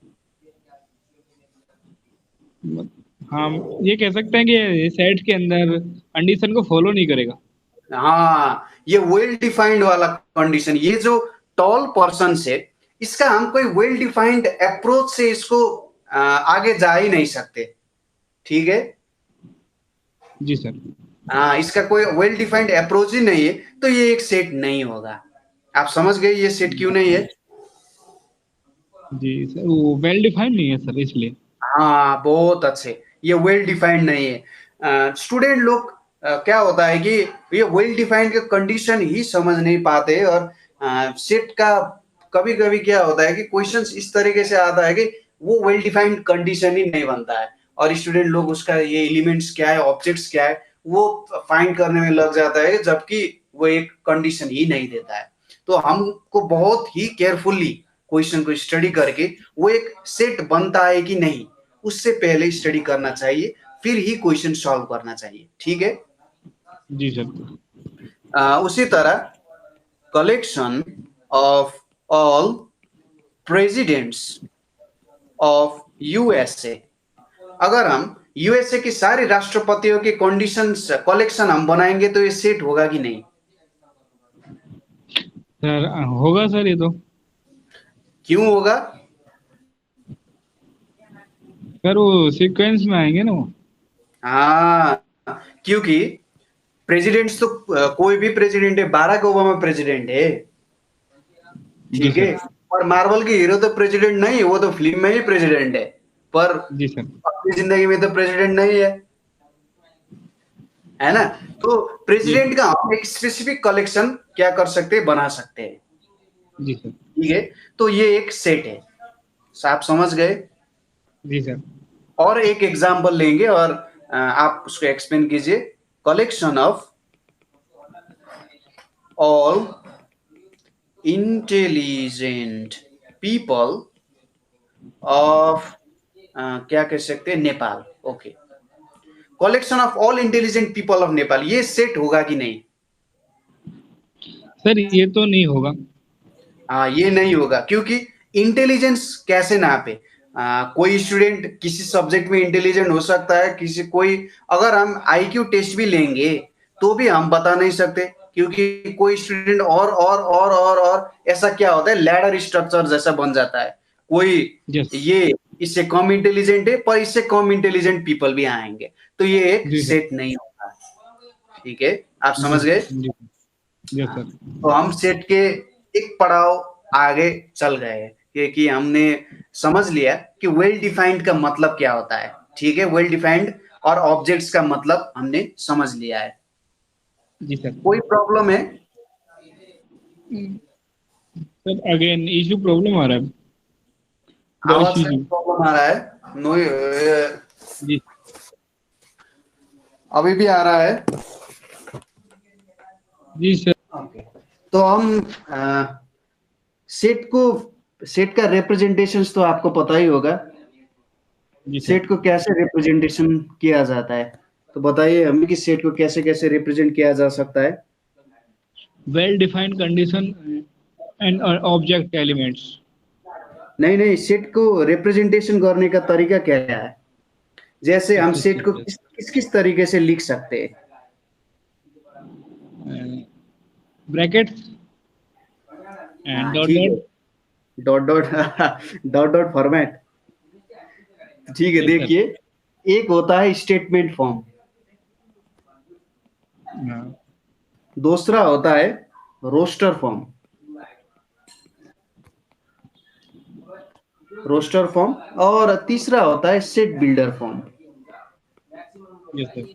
हम ये कह सकते हैं कि सेट के अंदर कंडीशन को फॉलो नहीं करेगा। हाँ, ये वेल डिफाइंड वाला कंडीशन, ये जो टॉल पर्सन है, इसका हम कोई वेल डिफाइंड अप्रोच से इसको आगे जा ही नहीं सकते। ठीक है? जी सर। हाँ, इसका कोई वेल डिफाइंड अप्रोच ही नहीं है, तो ये एक सेट नहीं होगा। आप समझ गए ये सेट क्यों नहीं है? जी सर, वो वेल डिफाइंड नहीं है सर, इसलिए। हाँ, बहुत अच्छे, ये वेल डिफाइंड नहीं है। स्टूडेंट लोग क्या होता है कि ये वेल डिफाइंड के कंडीशन ही समझ नहीं पाते, और सेट का कभी कभी क्या होता है कि क्वेश्चंस इस तरीके से आता है कि वो वेल डिफाइंड कंडीशन ही नहीं बनता है, और स्टूडेंट लोग उसका ये एलिमेंट्स क्या है, ऑब्जेक्ट्स क्या है, वो फाइंड करने में लग जाता है, जबकि वो एक कंडीशन ही नहीं देता है। तो हमको बहुत ही केयरफुली क्वेश्चन को स्टडी करके वो एक सेट बनता है कि नहीं, उससे पहले स्टडी करना चाहिए, फिर ही क्वेश्चन सॉल्व करना चाहिए। ठीक है? जी सर। उसी तरह collection of all presidents of USA, अगर हम यूएसए की सारे राष्ट्रपतियों के कंडीशंस कलेक्शन हम बनाएंगे तो ये सेट होगा कि नहीं? सर होगा सर, ये तो। क्यों होगा? सर वो सीक्वेंस में आएंगे ना वो। हाँ, क्योंकि प्रेसिडेंट्स तो कोई भी प्रेसिडेंट है, बाराक ओबामा प्रेसिडेंट है, जी ठीक सर। है। और मार्वल के हीरो तो प्रेसिडेंट नहीं है, वो तो फिल्म में ही प्रेसिडेंट है, पर जी सर। अपनी जिंदगी में तो प्रेसिडेंट नहीं है ना। तो जी प्रेसिडेंट का हम एक स्पेसिफिक कलेक्शन क्या कर सकते हैं, बना सकते हैं, जी सर। ठीक है। तो ये एक सेट है, आप समझ गए। जी सर। और एक एग्जांपल लेंगे और आप उसको एक्सप्लेन कीजिए। Collection of all intelligent people of क्या कह सकते हैं, Nepal. Okay, collection of all intelligent people of Nepal, ये सेट होगा कि नहीं? सर ये तो नहीं होगा। हाँ, ये नहीं होगा, क्योंकि इंटेलिजेंस कैसे नापे? कोई स्टूडेंट किसी सब्जेक्ट में इंटेलिजेंट हो सकता है, किसी कोई, अगर हम आईक्यू टेस्ट भी लेंगे तो भी हम बता नहीं सकते, क्योंकि कोई स्टूडेंट और ऐसा क्या होता है, लैडर स्ट्रक्चर जैसा बन जाता है। कोई यस। ये इससे कम इंटेलिजेंट है, पर इससे कम इंटेलिजेंट पीपल भी आएंगे, तो ये एक जी सर। सेट नहीं होगा, ठीक है। आप जी समझ गए। जी। Yes sir. तो हम सेट के एक पड़ाव आगे चल गए हैं, क्योंकि हमने समझ लिया कि वेल डिफाइंड का मतलब क्या होता है, ठीक है। वेल डिफाइंड और ऑब्जेक्ट्स का मतलब हमने समझ लिया है। जी सर। कोई प्रॉब्लम है? सर अगेन इशू प्रॉब्लम आ रहा है। वॉइस आवाज का इशू। प्रॉब्लम आ रहा है? नो, जी। अभी भी आ रहा है? जी सर। ओके। तो हम सेट को, सेट का रिप्रेजेंटेशन तो आपको पता ही होगा, जी सर। सेट को कैसे रिप्रेजेंटेशन किया जाता है। तो बताइए हमें कि सेट को कैसे कैसे रिप्रेजेंट किया जा सकता है। Well defined condition and object elements. नहीं नहीं, सेट को रिप्रेजेंटेशन करने का तरीका क्या है? जैसे हम अच्छा सेट को अच्छा। किस तरीके से लिख सकते हैं? ब्रैकेट्स एंड हाँ डॉट ठीक है, dot. Dot dot dot dot format, ठीक है। Yes sir. देखिए, एक होता है स्टेटमेंट फॉर्म, दूसरा होता है रोस्टर फॉर्म, रोस्टर फॉर्म, और तीसरा होता है set builder form, yes sir.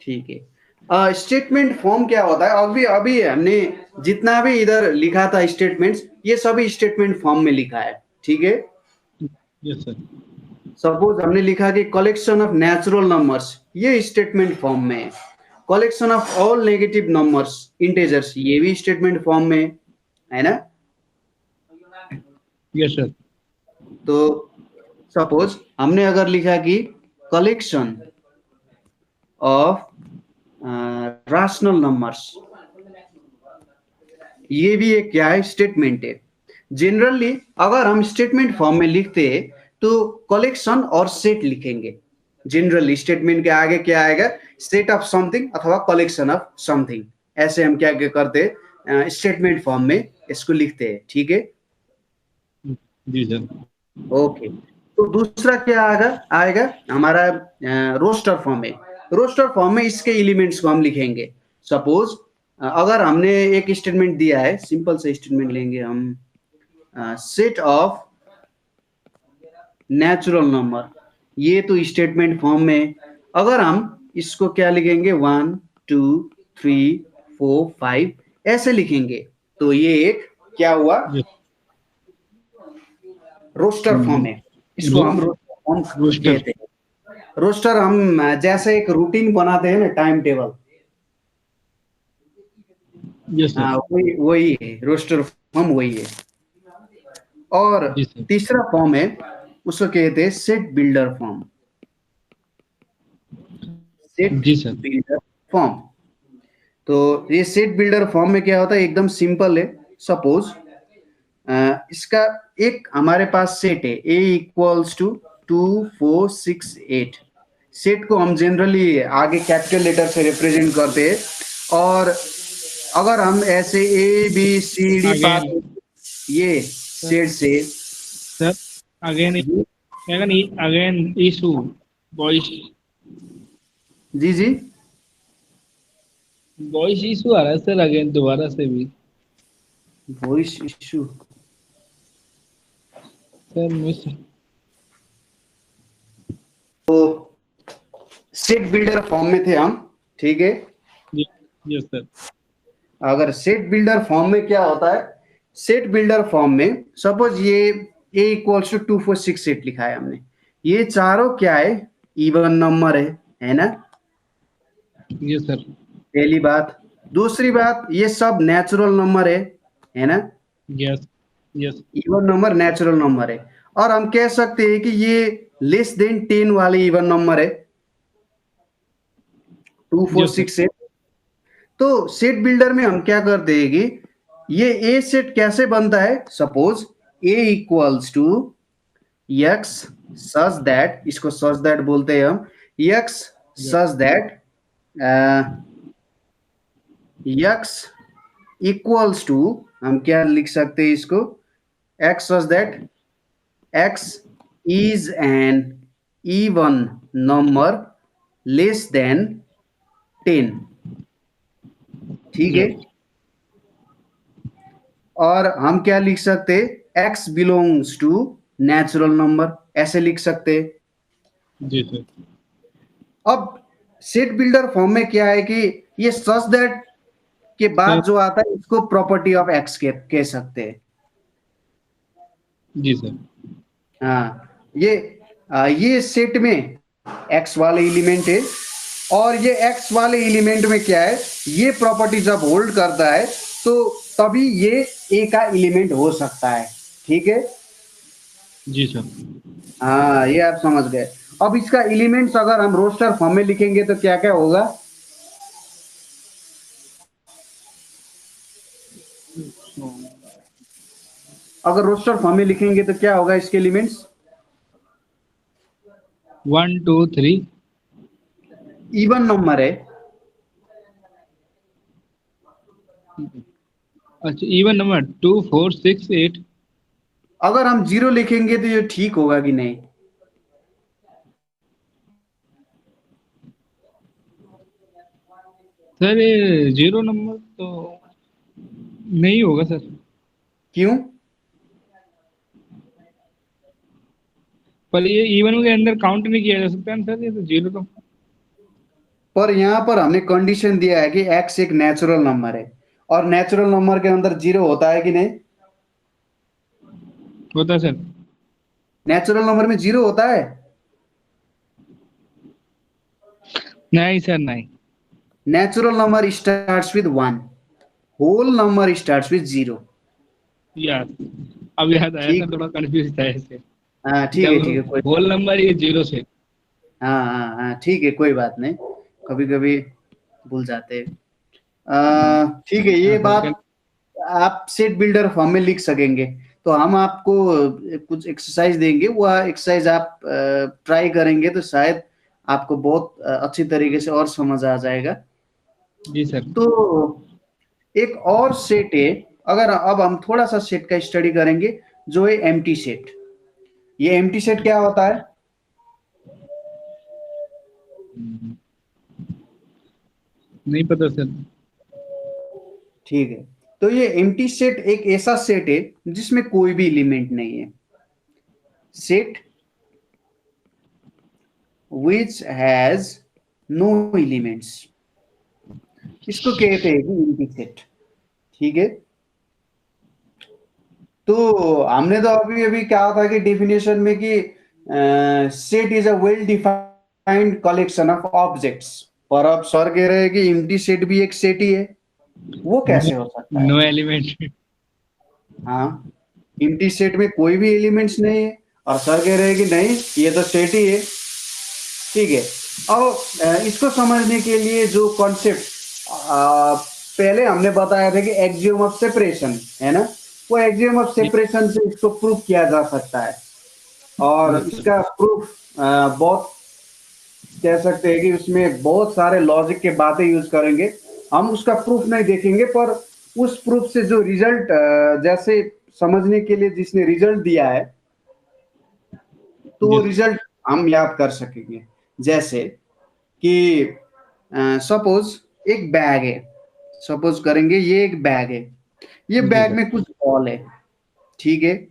ठीक है। स्टेटमेंट फॉर्म क्या होता है? अभी अभी हमने जितना भी इधर लिखा था स्टेटमेंट्स, ये सभी स्टेटमेंट फॉर्म में लिखा है, ठीक है। Yes sir. सपोज हमने लिखा कि कलेक्शन ऑफ नेचुरल नंबर्स, ये स्टेटमेंट फॉर्म में है। Collection of all negative numbers integers, ये भी स्टेटमेंट फॉर्म में है ना। Yes sir. तो सपोज हमने अगर लिखा कि कलेक्शन ऑफ रैशनल नंबर्स, ये भी एक क्या है, स्टेटमेंट है। जनरली अगर हम स्टेटमेंट फॉर्म में लिखते हैं तो कलेक्शन और सेट लिखेंगे। जनरली स्टेटमेंट के आगे क्या आएगा, सेट ऑफ समथिंग अथवा कलेक्शन ऑफ समथिंग, ऐसे हम क्या क्या करते हैं, स्टेटमेंट फॉर्म में इसको लिखते हैं, ठीक है। जी सर। ओके। तो दूसरा क्या आएगा, आएगा हमारा रोस्टर फॉर्म में। रोस्टर फॉर्म में इसके एलिमेंट्स को हम लिखेंगे। सपोज अगर हमने एक स्टेटमेंट दिया है, सिंपल से स्टेटमेंट लेंगे हम, सेट ऑफ नेचुरल नंबर, ये तो स्टेटमेंट फॉर्म में। अगर हम इसको क्या लिखेंगे, 1 2 3 4 5 ऐसे लिखेंगे, तो ये एक क्या हुआ, यस। रोस्टर फॉर्म है। इसको हम रोस्टर फॉर्म रोस्टर। कहते हैं। रोस्टर हम जैसे एक रूटीन बनाते हैं ना, टाइम टेबल, यस सर। हाँ वही वही है, रोस्टर फॉर्म वही है। और जी सर। तीसरा फॉर्म है, उसको कहते हैं सेट बिल्डर फॉर्म, सेट जी सर। Builder form. तो ये सेट बिल्डर फॉर्म में क्या होता है, एकदम सिंपल है। सपोज इसका एक हमारे पास सेट है, a इक्वल्स टू 2 4 6 8। सेट को हम जनरली आगे कैपिटल लेटर से रिप्रेजेंट करते हैं। और अगर हम ऐसे A B C D again part, ये सेट से sir again again issue voice जी जी। वॉइस इशू आ रहा है सर अगेन दोबारा से भी। Voice issue. Sir miss. तो सेट बिल्डर फॉर्म में थे हम, ठीक है। Yes sir. अगर सेट बिल्डर फॉर्म में क्या होता है, सेट बिल्डर फॉर्म में सपोज ये a इक्वल्स टू 246 लिखा है हमने, ये चारों क्या है, इवन नंबर है ना। Yes sir. पहली बात। दूसरी बात, ये सब नेचुरल नंबर है ना। Yes yes. Even number natural number है, और हम कह सकते हैं कि ये लेस देन 10 वाले इवन नंबर है, 2 4 यस सर। 6 है। तो सेट बिल्डर में हम क्या करते हैं कि ये ए सेट कैसे बनता है, suppose A equals to x such that, इसको सच दैट बोलते हैं हम, x such that x equals to, हम क्या लिख सकते हैं इसको, x such that x is an even number less than 10, ठीक है। यस और हम क्या लिख सकते, x belongs to natural number, ऐसे लिख सकते। जी सर। अब सेट बिल्डर फॉर्म में क्या है कि ये सच दैट के बाद जो आता है इसको प्रॉपर्टी ऑफ x कह सकते हैं। जी सर। हाँ, ये सेट में x वाले एलिमेंट है, और ये x वाले एलिमेंट में क्या है, ये प्रॉपर्टी जब होल्ड करता है तो तभी ये a का एलिमेंट हो सकता है, ठीक है। जी सर। हाँ, ये आप समझ गए। अब इसका एलिमेंट्स अगर हम रोस्टर फॉर्म में लिखेंगे तो क्या क्या होगा, अगर रोस्टर फॉर्म में लिखेंगे तो क्या होगा इसके एलिमेंट्स, 1 2 3। इवन नंबर है। अच्छा इवन नंबर 2 4 6 8। अगर हम जीरो लिखेंगे तो ये ठीक होगा कि नहीं, सर ये जीरो नंबर तो नहीं होगा सर। क्यों। पर ये इवन के अंदर काउंट नहीं किया जा सकता ना सर, ये तो जीरो तो। पर यहाँ पर हमने कंडीशन दिया है कि x एक नेचुरल नंबर है, और नेचुरल नंबर के अंदर जीरो होता है कि नहीं, होता है सर। नेचुरल नंबर में जीरो होता है। नहीं सर नहीं। Natural number starts with 1, whole number starts with 0। यार अब याद आया ठीक। सर, थोड़ा कंफ्यूज था ऐसे। हाँ ठीक है, ठीक है, जब कोई होल नंबर ये जीरो से। हाँ हाँ हाँ ठीक है, कोई बात नहीं, कभी कभी भूल जाते हैं। ठीक है, ये हाँ सर। बात आप सेट बिल्डर फॉर्म में लिख सकेंगे। तो हम आपको कुछ एक्सरसाइज देंगे, वो एक्सरसाइज आप ट्राई करेंगे तो शायद आपको बहुत अच्छी तरीके से और समझ आ जाएगा। जी सर। तो एक और सेट है, अगर अब हम थोड़ा सा सेट का स्टडी करेंगे, जो है एम्प्टी सेट। ये एम्प्टी सेट क्या होता है, नहीं पता सर। ठीक है। तो ये एम्प्टी सेट एक ऐसा सेट है जिसमें कोई भी एलिमेंट नहीं है, set which has no elements, इसको कहते हैं कि एम्प्टी सेट, ठीक है। तो हमने तो अभी अभी कहा था कि डेफिनेशन में कि set is a well defined collection of objects, पर अब सर कह रहे हैं कि एम्प्टी सेट भी एक सेट ही है, वो कैसे हो सकता है। No element. हाँ, एम्प्टी सेट में कोई भी एलिमेंट्स नहीं है, और सर कह रहे हैं कि नहीं ये तो सेट ही है, ठीक है। अब इसको समझने के लिए जो कॉन्सेप्ट पहले हमने बताया था कि एक्सियम ऑफ सेपरेशन है ना, वो एक्सियम ऑफ सेपरेशन से इसको प्रूफ किया जा सकता है, और इसका प्रूफ बहुत कह सकते हैं कि उसमें बहुत सारे लॉजिक के बातें यूज करेंगे। हम उसका प्रूफ नहीं देखेंगे, पर उस प्रूफ से जो रिजल्ट जैसे समझने के लिए जिसने रिजल्ट दिया है, तो जी सर। रिजल्ट हम याद कर सकेंगे। जैसे कि सपोज एक बैग है, सपोज करेंगे ये एक बैग है, ये जी बैग सर। में कुछ बॉल है, ठीक है।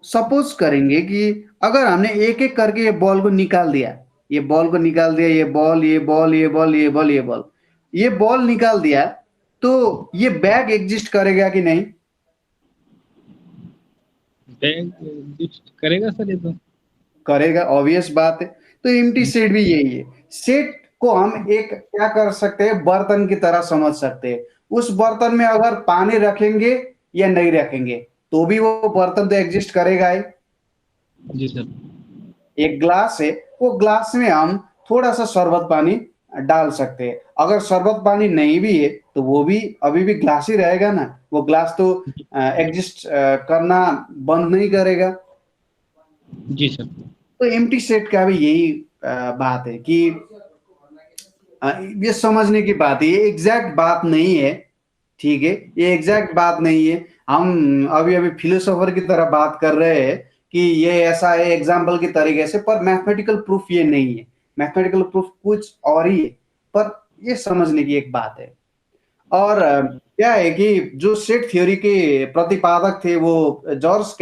सपोज करेंगे कि अगर हमने एक एक करके ये बॉल को निकाल दिया, ये बॉल को निकाल दिया, ये बॉल, ये बॉल, ये बॉल, ये बॉल, ये बॉल, ये बॉल निकाल दिया, तो ये बैग एग्जिस्ट करेगा कि नहीं? बैग एग्जिस्ट करेगा सर ये तो। करेगा, ऑब्वियस बात है। तो एम्प्टी सेट भी यही है। सेट को हम एक क्या कर सकते हैं, बर्तन की तरह समझ सकते हैं। उस बर्तन में अगर पानी रखेंगे या नहीं रखेंगे तो भी वो बर्तन तो एग्जिस्ट करेगा ही। जी सर। एक ग्लास है, वो ग्लास में हम थोड़ा सा शरबत पानी डाल सकते हैं। अगर शरबत पानी नहीं भी है तो वो भी अभी भी ग्लास ही रहेगा ना, वो ग्लास तो एग्जिस्ट करना बंद नहीं करेगा। जी सर। तो एम्प्टी सेट का भी यही बात है कि ये समझने की बात है, ये एग्जैक्ट बात नहीं है, ठीक है, ये एग्जैक्ट बात नहीं है। हम अभी अभी फिलोसोफर की तरह बात कर रहे हैं कि ये ऐसा है एग्जाम्पल की तरीके से, पर मैथमेटिकल प्रूफ ये नहीं है। मैथमेटिकल प्रूफ कुछ और ही है, पर ये समझने की एक बात है। और क्या है कि जो सेट थ्योरी के प्रतिपादक थे वो जॉर्ज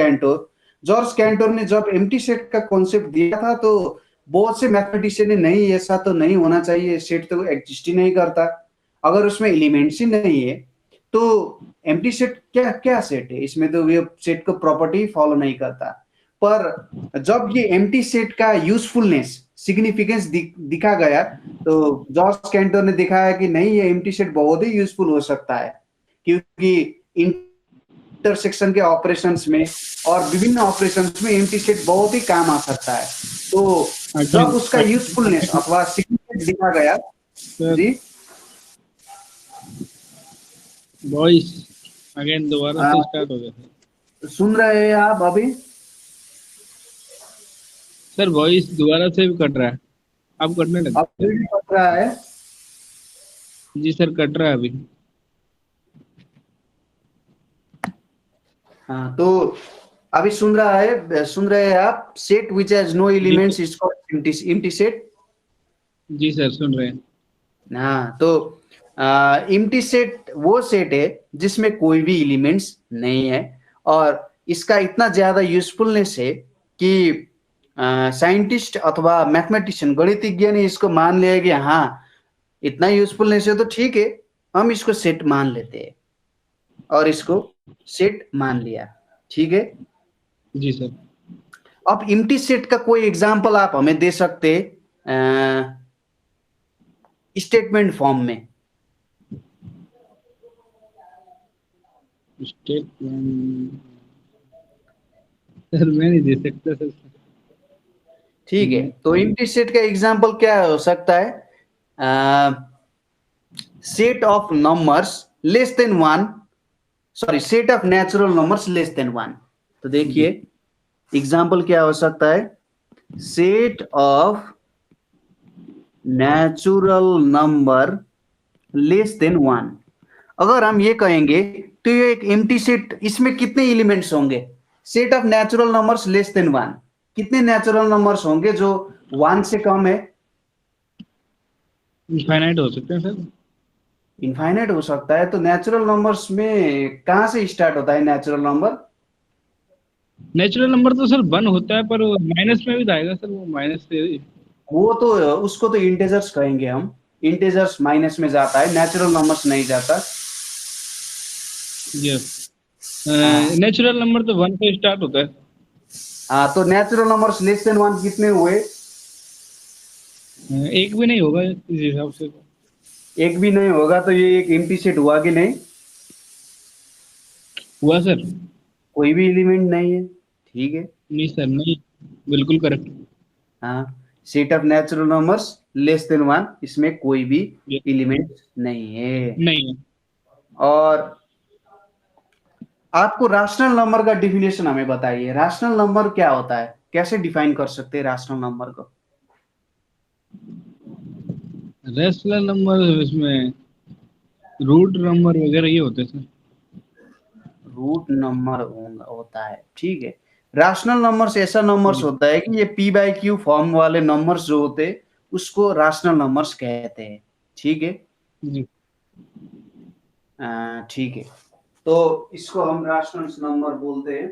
कैंटोर ने जब एम्प्टी सेट का कॉन्सेप्ट दिया था तो बहुत से मैथमेटिशियन ने नहीं, ऐसा तो नहीं होना चाहिए, सेट तो एग्जिस्ट ही नहीं करता अगर उसमें एलिमेंट्स ही नहीं है। तो एम्प्टी सेट क्या क्या सेट है, इसमें तो ये सेट को प्रॉपर्टी फॉलो नहीं करता। पर जब ये एम्प्टी सेट का यूजफुलनेस सिग्निफिकेंस दिखा गया तो जॉर्ज कैंटर ने दिखाया कि नहीं, ये एम्प्टी सेट बहुत ही यूजफुल हो सकता है, क्योंकि इंटरसेक्शन के ऑपरेशंस में और विभिन्न ऑपरेशंस में एम्प्टी सेट बहुत ही काम आ सकता है। तो जब उसका यूजफुलनेस अथवा सिग्निफिकेंस दिखा गया। सर जी वॉइस अगेन दोबारा से स्टार्ट हो गया सर। सुन रहे हैं आप अभी? सर वॉइस दोबारा से भी कट रहा है, अब कटने लग अब गया भी पड़ रहा है? है। जी सर कट रहा है अभी। हाँ, तो अभी सुन रहा है, सुन रहे हैं आप? सेट विच हैज नो जी elements sir. Is called empty set. जी सर सुन रहे हैं। हाँ, तो एम्प्टी सेट वो सेट है जिसमें कोई भी एलिमेंट्स नहीं है, और इसका इतना ज्यादा यूजफुलनेस है कि साइंटिस्ट अथवा मैथमेटिशियन गणितज्ञ ने इसको मान लिया कि हाँ, इतना यूजफुलनेस है तो ठीक है, हम इसको सेट मान लेते हैं, और इसको सेट मान लिया, ठीक है। जी सर। अब एम्प्टी सेट का कोई एग्जांपल आप हमें दे सकते स्टेटमेंट फॉर्म में? स्टेटमेंट सर मैं नहीं दे सकता सर। ठीक है, तो एम्प्टी सेट का एग्जांपल क्या हो सकता है? Set of numbers less than one, sorry, set of natural numbers less than one. तो देखिए एग्जांपल क्या हो सकता है, set of natural number less then one. अगर हम ये कहेंगे तो ये एक एम्प्टी सेट, इसमें कितने एलिमेंट्स होंगे? Set of natural numbers less than one, कितने नेचुरल नंबर्स होंगे जो वन से कम है? इनफाइनाइट हो सकते हैं सर। इनफाइनाइट हो सकता है। तो नेचुरल नंबर्स में कहां से स्टार्ट होता है नेचुरल नंबर? नेचुरल नंबर तो सर वन होता है, पर माइनस में भी तो आएगा सर, वो माइनस से। वो तो उसको तो इंटेजर्स कहेंगे हम, इंटेजर्स माइनस में जाता है, नेचुरल नंबर्स नहीं जाता। यस। हाँ नेचुरल नंबर तो वन से स्टार्ट होता है। हाँ, तो natural numbers less than one कितने हुए? एक भी नहीं होगा इस हिसाब से तो। एक भी नहीं होगा, तो ये एक एम्प्टी सेट हुआ कि नहीं? हुआ सर। कोई भी एलिमेंट नहीं है, ठीक है। नहीं सर नहीं, बिल्कुल करेक्ट। हाँ, set of natural numbers less than one, इसमें कोई भी एलिमेंट नहीं है। नहीं है। और आपको रैशनल नंबर का डिफिनेशन हमें बताइए, रैशनल नंबर क्या होता है, कैसे डिफाइन कर सकते हैं रैशनल नंबर को? रैशनल नंबर इसमें रूट नंबर वगैरह ये होते हैं सर। रूट नंबर होता है, ठीक है। राशनल नंबर्स ऐसा नंबर्स होता है कि ये पी बाई क्यू फॉर्म वाले नंबर्स जो होते हैं उसको राशनल नंबर्स कहते हैं, ठीक है। जी ठीक है, तो इसको हम राशनल नंबर बोलते हैं।